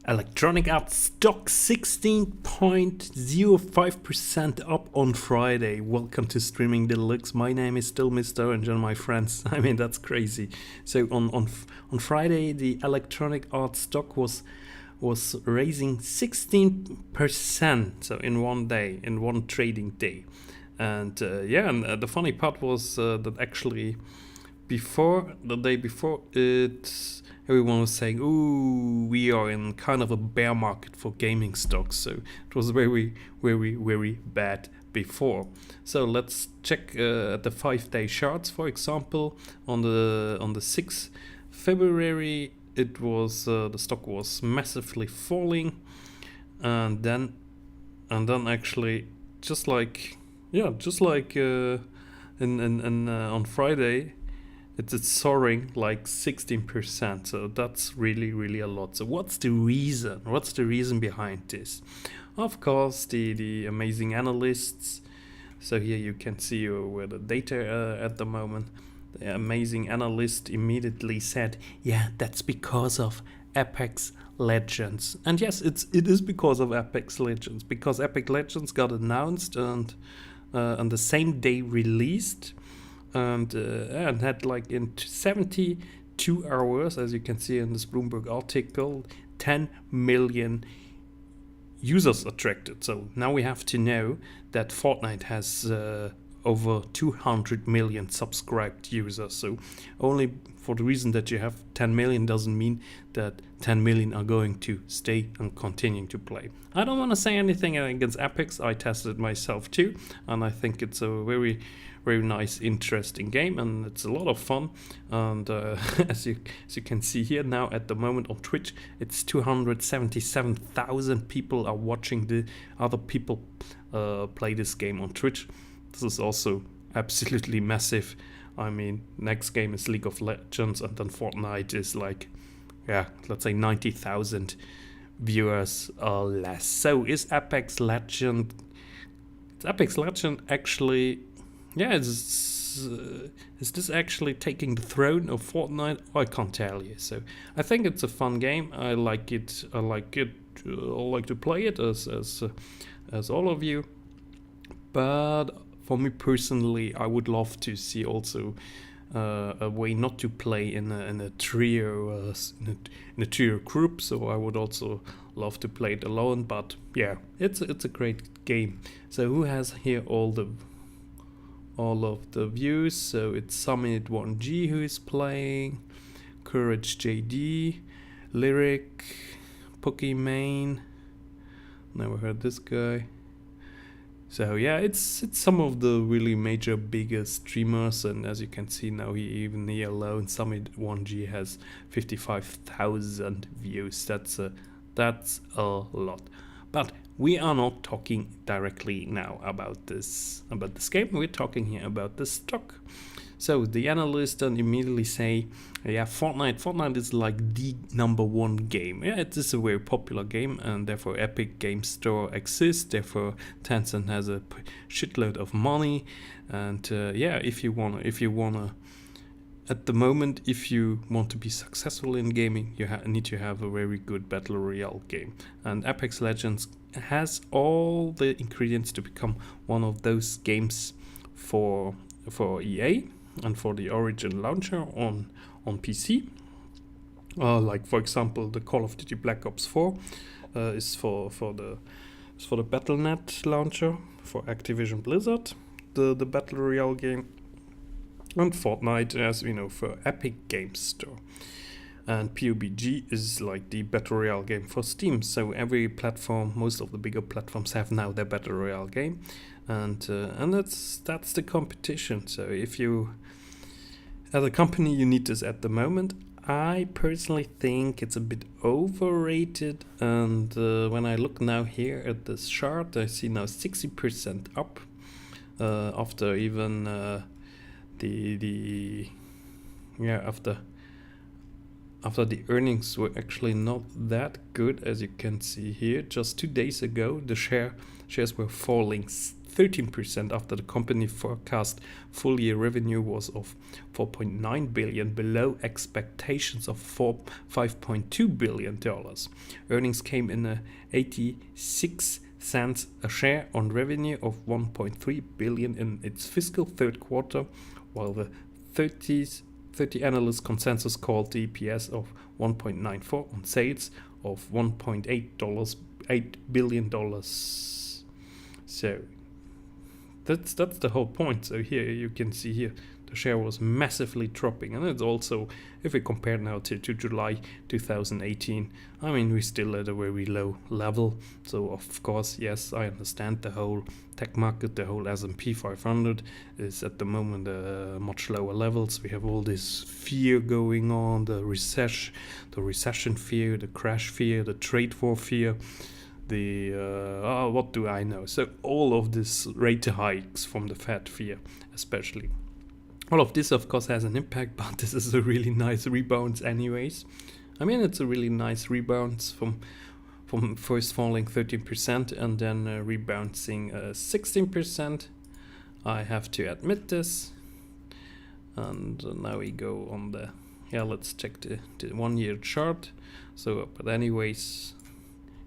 Electronic Arts stock 16.05% up on Friday. Welcome to Streaming Deluxe. My name is still Mr. and my friends. I mean, that's crazy. So on Friday, the Electronic Arts stock was raising 16%. So in one day, in one trading day. And the funny part was that actually the day before it, everyone was saying, "Ooh, we are in kind of a bear market for gaming stocks." So it was very, very, very bad before. So let's check at the 5-day charts. For example, on the 6th February, it was the stock was massively falling, and then actually just like on Friday, it's soaring like 16%. So that's really, really a lot. So what's the reason? What's the reason behind this? Of course, the amazing analysts. So here you can see where the data at the moment. The amazing analyst immediately said, "Yeah, that's because of Apex Legends." And yes, it is because of Apex Legends, because Apex Legends got announced and on the same day released. And had like in 72 hours, as you can see in this Bloomberg article, 10 million users attracted. So now we have to know that Fortnite has over 200 million subscribed users. So only for the reason that you have 10 million doesn't mean that 10 million are going to stay and continue to play. I don't want to say anything against Apex. I tested it myself too, and I think it's a very, very nice, interesting game, and it's a lot of fun. And as you can see here now at the moment on Twitch, it's 277,000 people are watching the other people play this game on Twitch. This is also absolutely massive. I mean, next game is League of Legends, and then Fortnite is like, let's say 90,000 viewers or less. So is Apex Legend actually, is this actually taking the throne of Fortnite? I can't tell you. So I think it's a fun game. I like it. I like to play it as all of you. But for me personally, I would love to see also a way not to play in a trio in a trio group. So I would also love to play it alone. But yeah, it's a great game. So who has here all of the views? So it's Summit 1G who is playing, Courage JD, Lyric, Pokimane. Never heard this guy. So yeah, it's some of the really major biggest streamers, and as you can see now, even here alone, Summit 1G has 55,000 views. That's a lot. But we are not talking directly now about this game. We're talking here about the stock. So the analysts then immediately say, Fortnite is like the #1 game. Yeah, it is a very popular game, and therefore Epic Game Store exists. Therefore Tencent has a shitload of money, and if you wanna, at the moment, if you want to be successful in gaming, you need to have a very good battle royale game, and Apex Legends has all the ingredients to become one of those games for EA. And for the Origin launcher on PC, like for example, the Call of Duty Black Ops 4 is for the Battle.net launcher for Activision Blizzard, the Battle Royale game, and Fortnite, as we know, for Epic Games Store. And PUBG is like the Battle Royale game for Steam. So every platform, most of the bigger platforms have now their Battle Royale game, and that's the competition. So if you, as a company, you need this at the moment. I personally think it's a bit overrated, and when I look now here at this chart, I see now 60% up after even after the earnings were actually not that good, as you can see here. Just 2 days ago, the shares were falling 13% after the company forecast full year revenue was of 4.9 billion, below expectations of $5.2 billion. Earnings came in at 86 cents a share on revenue of 1.3 billion in its fiscal third quarter, while the 30 analyst consensus called the EPS of 1.94 on sales of $1.8 billion. So that's the whole point. So here you can see here the share was massively dropping, and it's also, if we compare now to July 2018, I mean, we're still at a very low level. So of course, yes, I understand the whole tech market, the whole S&P 500 is at the moment much lower levels. We have all this fear going on, the recession fear, the crash fear, the trade war fear, what do I know? So all of this rate hikes from the Fed fear, especially. All of this, of course, has an impact, but this is a really nice rebound anyways. I mean, it's a really nice rebound from first falling 13% and then rebounding 16%. I have to admit this. And now we go on let's check the 1 year chart. So, but anyways,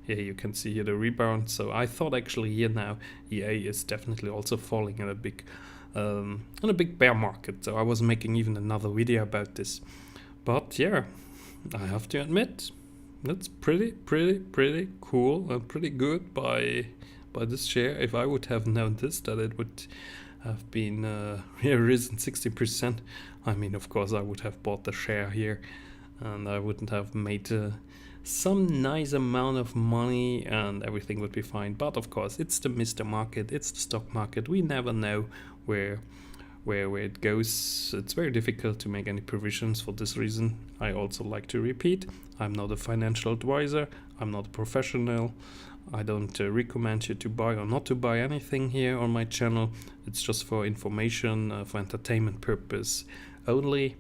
here you can see here the rebound. So I thought actually here now EA is definitely also falling in a big bear market. So I was making even another video about this. But yeah, I have to admit, that's pretty cool and pretty good by this share. If I would have known this, that it would have been risen 60%, I mean, of course I would have bought the share here, and I wouldn't have made some nice amount of money, and everything would be fine. But of course, it's the Mr. Market, it's the stock market. We never know where it goes. It's very difficult to make any provisions. For this reason, I also like to repeat, I'm not a financial advisor, I'm not a professional. I don't recommend you to buy or not to buy anything here on my channel. It's just for information, for entertainment purpose only.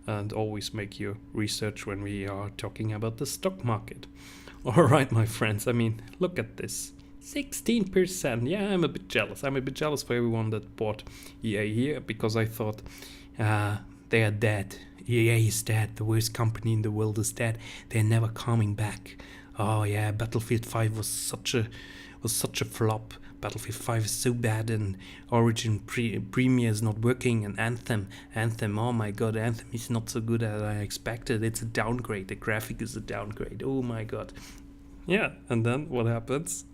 And always make your research when we are talking about the stock market. All right, my friends, I mean, look at this. 16%. Yeah, I'm a bit jealous. I'm a bit jealous for everyone that bought EA here, because I thought they are dead. EA is dead. The worst company in the world is dead. They're never coming back. Oh yeah, Battlefield 5 was such a flop. Battlefield 5 is so bad, and Origin Premier is not working, and Anthem, oh my god, Anthem is not so good as I expected. It's a downgrade. The graphic is a downgrade. Oh my god. Yeah, and then what happens?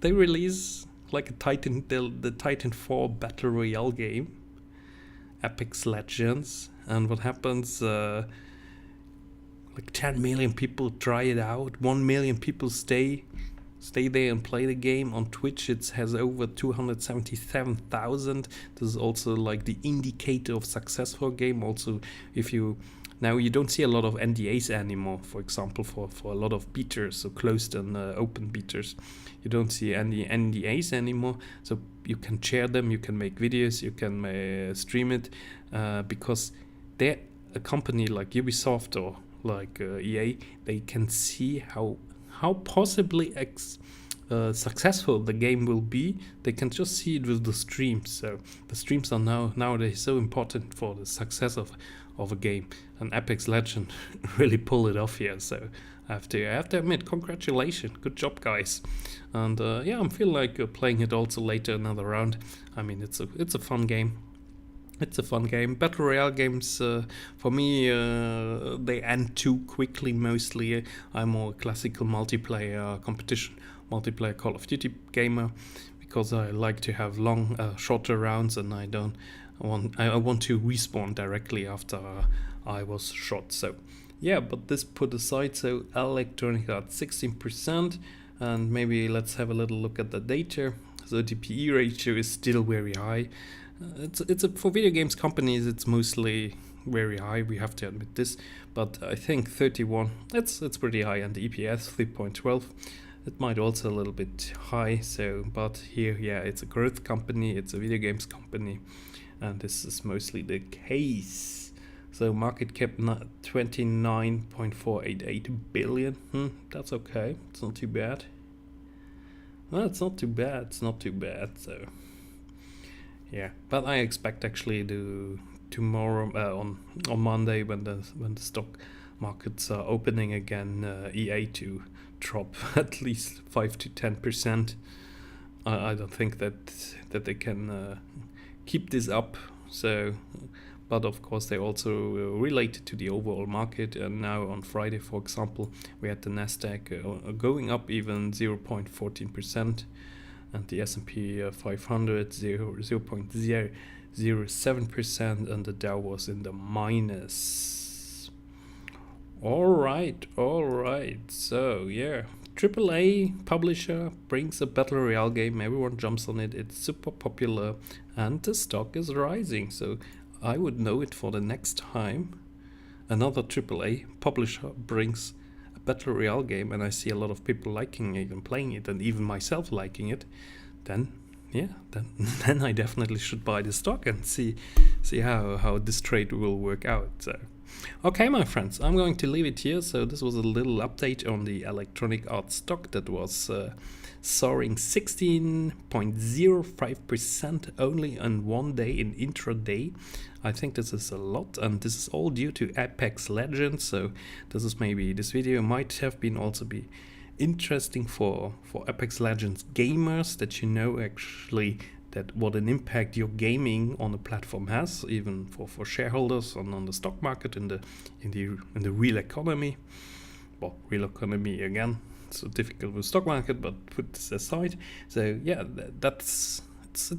They release like a the Titanfall Battle Royale game, Apex Legends, and what happens? Like 10 million people try it out. 1 million people stay there and play the game. On Twitch it has over 277,000. This is also like the indicator of success for a game. Also, if you don't see a lot of NDAs anymore, for example, for a lot of beaters, so closed and open beaters, you don't see any NDAs anymore, so you can share them, you can make videos, you can stream it, because they're a company like Ubisoft or like EA. They can see how possibly successful the game will be. They can just see it with the streams. So the streams are nowadays so important for the success of a game, and Apex Legend really pull it off here. So I have to admit, congratulations, good job, guys. And yeah, I'm feeling like playing it also later, another round. I mean, it's a fun game. It's a fun game. Battle Royale games, for me, they end too quickly mostly. I'm more classical multiplayer Call of Duty gamer, because I like to have shorter rounds, and I want to respawn directly after I was shot. So yeah, but this put aside, so Electronic Arts 16%, and maybe let's have a little look at the data. So the PE ratio is still very high. For video games companies, it's mostly very high. We have to admit this, but I think 31. It's pretty high, and the EPS 3.12. It might also a little bit high. So, but here, yeah, it's a growth company. It's a video games company, and this is mostly the case. So market cap 29.488 billion. That's okay. It's not too bad. Well, it's not too bad. So Yeah, but I expect actually to tomorrow on Monday when the stock markets are opening again, EA to drop at least 5 to 10%. I don't think that they can keep this up. So, but of course they also related to the overall market. And now on Friday, for example, we had the Nasdaq going up even 0.14%, and the S&P 500 0.007%, and the Dow was in the minus. All right. So yeah, AAA publisher brings a battle royale game. Everyone jumps on it. It's super popular, and the stock is rising. So I would know it for the next time another AAA publisher brings a battle royale game, and I see a lot of people liking it and playing it, and even myself liking it. Then then I definitely should buy the stock and see how this trade will work out. So, okay, my friends, I'm going to leave it here. So this was a little update on the Electronic Arts stock that was soaring 16.05% only on one day in intraday. I think this is a lot, and this is all due to Apex Legends. So this video might have been also be interesting for Apex Legends gamers, that you know actually that what an impact your gaming on the platform has, even for shareholders on the stock market, in the real economy. Well, real economy again, so difficult with stock market, but put this aside. So yeah, it's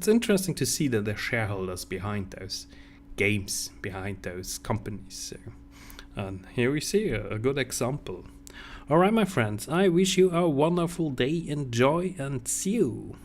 interesting to see that there are shareholders behind those games, behind those companies. So, and here we see a good example. Alright, my friends, I wish you a wonderful day. Enjoy and see you.